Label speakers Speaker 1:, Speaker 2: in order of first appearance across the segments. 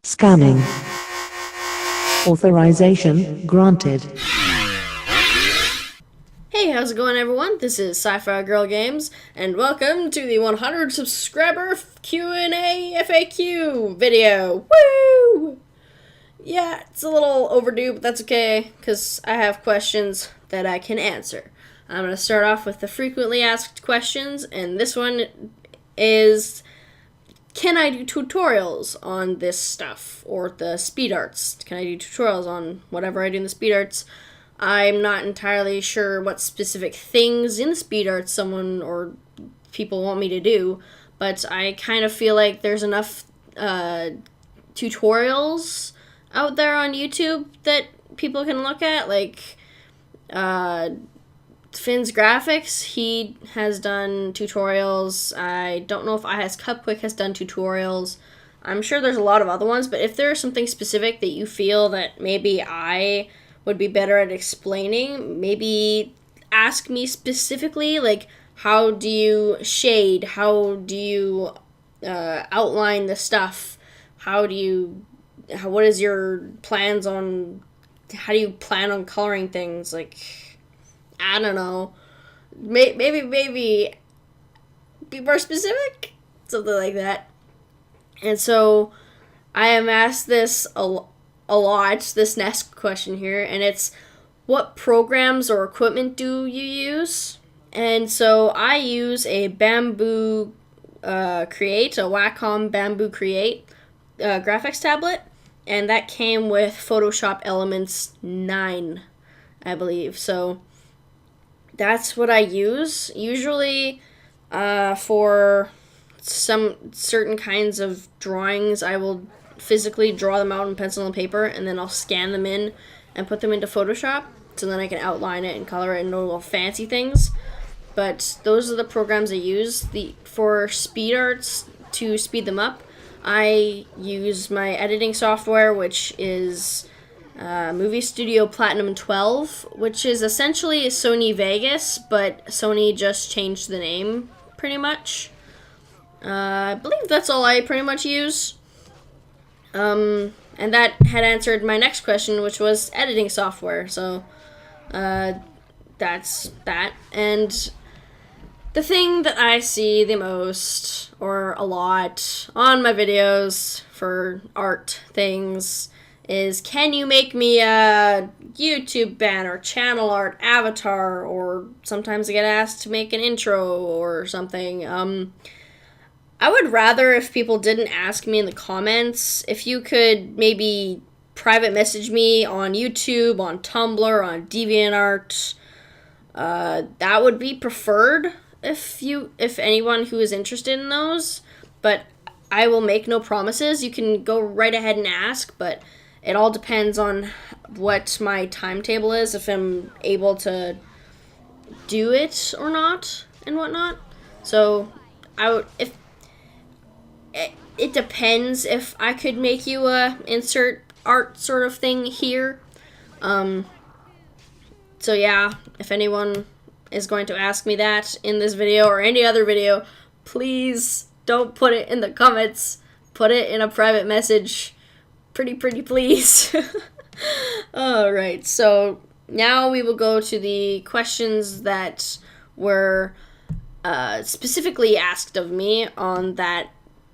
Speaker 1: Scanning. Authorization granted.
Speaker 2: Hey, how's it going, everyone? This is SciFiGirlGamez, and welcome to the 100 subscriber Q&A FAQ video. Woo! Yeah, it's a little overdue, but that's okay, because I have questions that I can answer. I'm going to start off with the frequently asked questions, and this one is, can I do tutorials on this stuff, or the speed arts? Can I do tutorials on whatever I do in the speed arts? I'm not entirely sure what specific things in speed arts someone or people want me to do, but I kind of feel like there's enough tutorials out there on YouTube that people can look at, like Finn's Graphics. He has done tutorials. I don't know if iHasCupQuick has done tutorials. I'm sure there's a lot of other ones, but if there's something specific that you feel that maybe I would be better at explaining, maybe ask me specifically, like, how do you shade? How do you outline the stuff? What is your plans on, how do you plan on coloring things? Like, I don't know. Maybe be more specific? Something like that. And so I am asked this a lot, this next question here, and it's, what programs or equipment do you use? And so I use a Bamboo Create, a Wacom Bamboo Create graphics tablet, and that came with Photoshop Elements 9, I believe. So that's what I use. Usually for some certain kinds of drawings, I will physically draw them out in pencil and paper, and then I'll scan them in and put them into Photoshop, so then I can outline it and color it and do little fancy things. But those are the programs I use. For speed arts, to speed them up, I use my editing software, which is Movie Studio Platinum 12, which is essentially Sony Vegas, but Sony just changed the name, pretty much. I believe that's all I pretty much use. And that had answered my next question, which was editing software. So that's that. And the thing that I see the most, or a lot, on my videos for art things is, can you make me a YouTube banner, channel art, avatar, or sometimes I get asked to make an intro or something. I would rather if people didn't ask me in the comments. If you could maybe private message me on YouTube, on Tumblr, on DeviantArt, that would be preferred if anyone who is interested in those. But I will make no promises. You can go right ahead and ask, but it all depends on what my timetable is, if I'm able to do it or not and whatnot. So it depends if I could make you a insert art sort of thing here. So yeah, if anyone is going to ask me that in this video or any other video, please don't put it in the comments. Put it in a private message. Pretty please. Alright, so now we will go to the questions that were specifically asked of me on that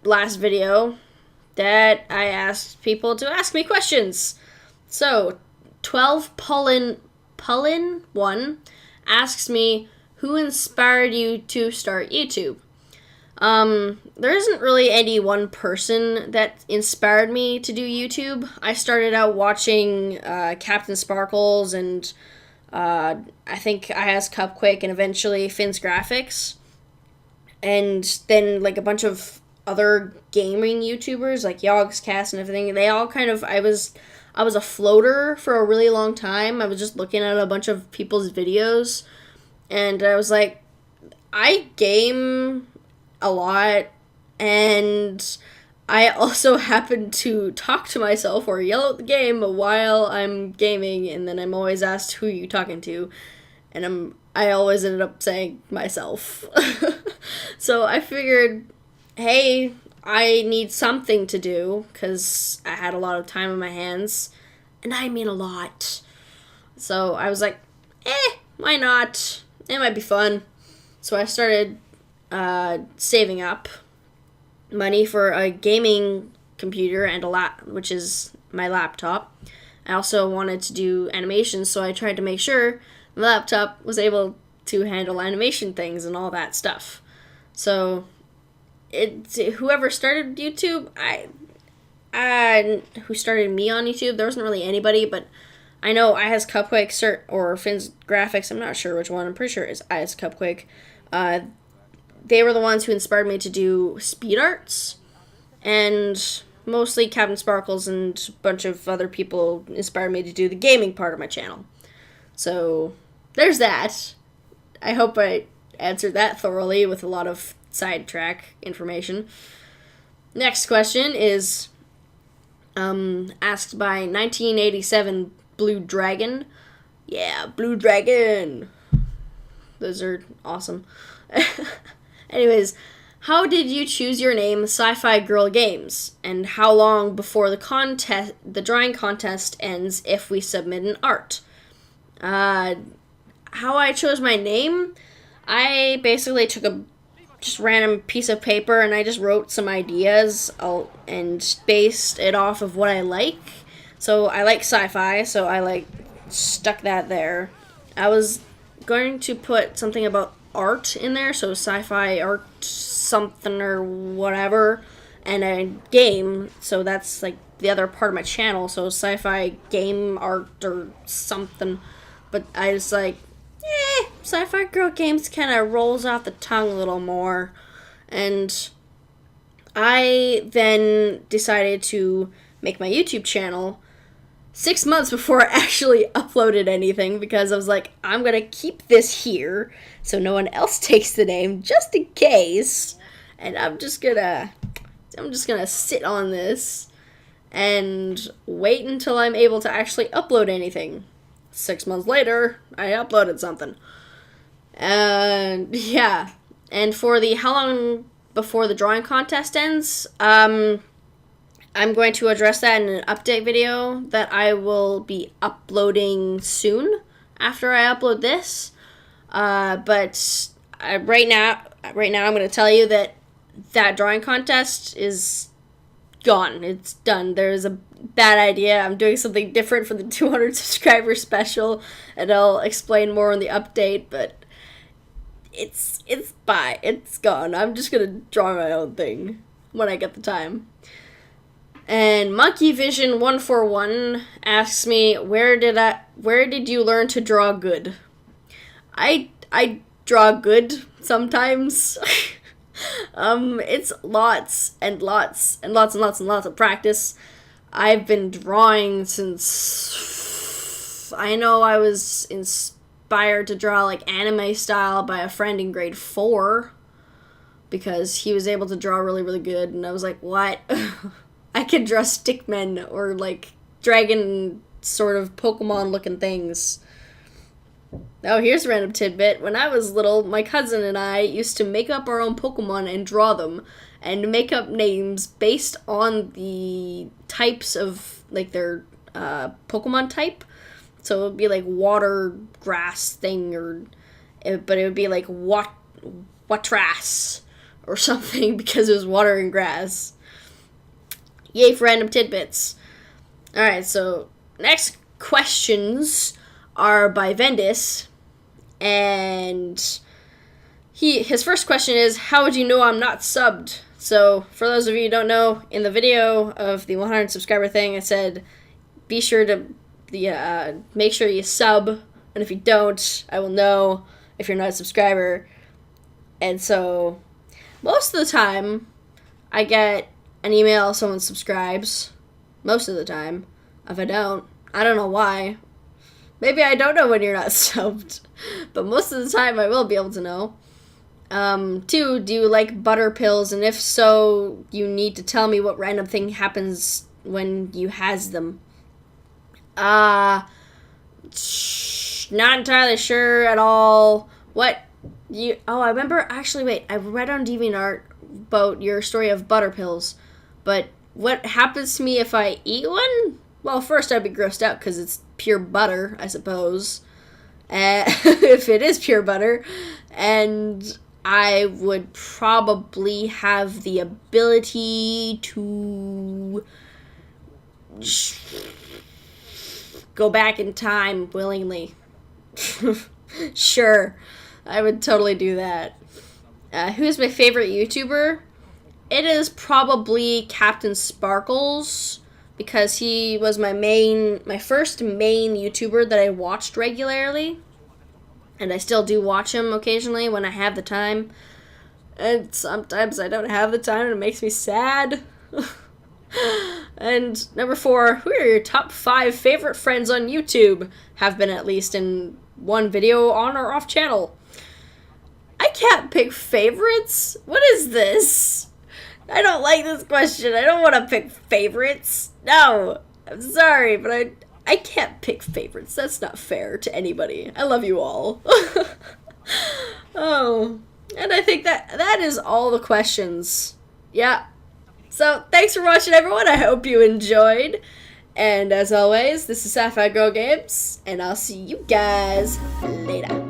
Speaker 2: last video that I asked people to ask me questions. So 12 Pullin 1 asks me, who inspired you to start YouTube? There isn't really any one person that inspired me to do YouTube. I started out watching Captain Sparkles and I think iHasCupQuick and eventually Finn's Graphics, and then like a bunch of other gaming YouTubers like Yaayyy and everything. They all kind of, I was a floater for a really long time. I was just looking at a bunch of people's videos, and I was like, I game a lot, and I also happen to talk to myself or yell at the game while I'm gaming, and then I'm always asked, who are you talking to? And I always ended up saying myself. So I figured, hey, I need something to do because I had a lot of time on my hands, and I mean a lot. So I was like, why not? It might be fun. So I started saving up money for a gaming computer and which is my laptop. I also wanted to do animations, so I tried to make sure my laptop was able to handle animation things and all that stuff. So whoever started YouTube, who started me on YouTube, there wasn't really anybody, but I know I has Cupquake or Finn's Graphics. I'm not sure which one. I'm pretty sure it's I has Cupquake. They were the ones who inspired me to do speed arts, and mostly Captain Sparkles and a bunch of other people inspired me to do the gaming part of my channel. So there's that. I hope I answered that thoroughly with a lot of sidetrack information. Next question is asked by 1987 Blue Dragon. Yeah, Blue Dragon. Those are awesome. Anyways, how did you choose your name SciFiGirlGamez? And how long before the drawing contest ends if we submit an art? How I chose my name? I basically took a just random piece of paper and I just wrote some ideas and based it off of what I like. So I like sci-fi, so I stuck that there. I was going to put something about art in there, so sci-fi art something or whatever, and a game, so that's like the other part of my channel, so sci-fi game art or something. But I was like, Sci-Fi Girl Games kind of rolls off the tongue a little more. And I then decided to make my YouTube channel 6 months before I actually uploaded anything, because I was like, I'm going to keep this here so no one else takes the name just in case. And I'm just going to sit on this and wait until I'm able to actually upload anything. 6 months later, I uploaded something. And yeah. And for the how long before the drawing contest ends, I'm going to address that in an update video that I will be uploading soon after I upload this. But right now I'm going to tell you that drawing contest is gone. It's done. There's a bad idea. I'm doing something different for the 200 subscriber special, and I'll explain more in the update, but it's bye. It's gone. I'm just going to draw my own thing when I get the time. And Monkey Vision 141 asks me, where did you learn to draw good? I draw good sometimes. It's lots and lots and lots and lots and lots of practice. I've been drawing since I know I was inspired to draw like anime style by a friend in grade 4 because he was able to draw really, really good, and I was like, what? I can draw stickmen or like dragon sort of Pokemon looking things. Oh, here's a random tidbit. When I was little, my cousin and I used to make up our own Pokemon and draw them, and make up names based on the types of, like, their Pokemon type. So it would be like water grass thing, but it would be like Watras or something because it was water and grass. Yay for random tidbits. Alright, so next questions are by Vendis, and his first question is, how would you know I'm not subbed? So for those of you who don't know, in the video of the 100 subscriber thing, I said be sure to make sure you sub, and if you don't, I will know if you're not a subscriber. And so most of the time I get an email if someone subscribes. Most of the time. If I don't know why. Maybe I don't know when you're not subbed, but most of the time I will be able to know. 2, do you like butter pills? And if so, you need to tell me what random thing happens when you has them. Not entirely sure at all. I remember, actually, wait, I read on DeviantArt about your story of butter pills, but what happens to me if I eat one? Well, first I'd be grossed out because it's pure butter, I suppose. If it is pure butter, and I would probably have the ability to go back in time willingly. Sure, I would totally do that. Who's my favorite YouTuber? It is probably Captain Sparkles, because he was my first main YouTuber that I watched regularly. And I still do watch him occasionally when I have the time. And sometimes I don't have the time and it makes me sad. And number 4, who are your top 5 favorite friends on YouTube? Have been at least in one video on or off channel. I can't pick favorites? What is this? I don't like this question. I don't want to pick favorites. No, I'm sorry, but I can't pick favorites. That's not fair to anybody. I love you all. Oh, and I think that is all the questions. Yeah. So, thanks for watching, everyone. I hope you enjoyed. And as always, this is SciFiGirlGamez, and I'll see you guys later.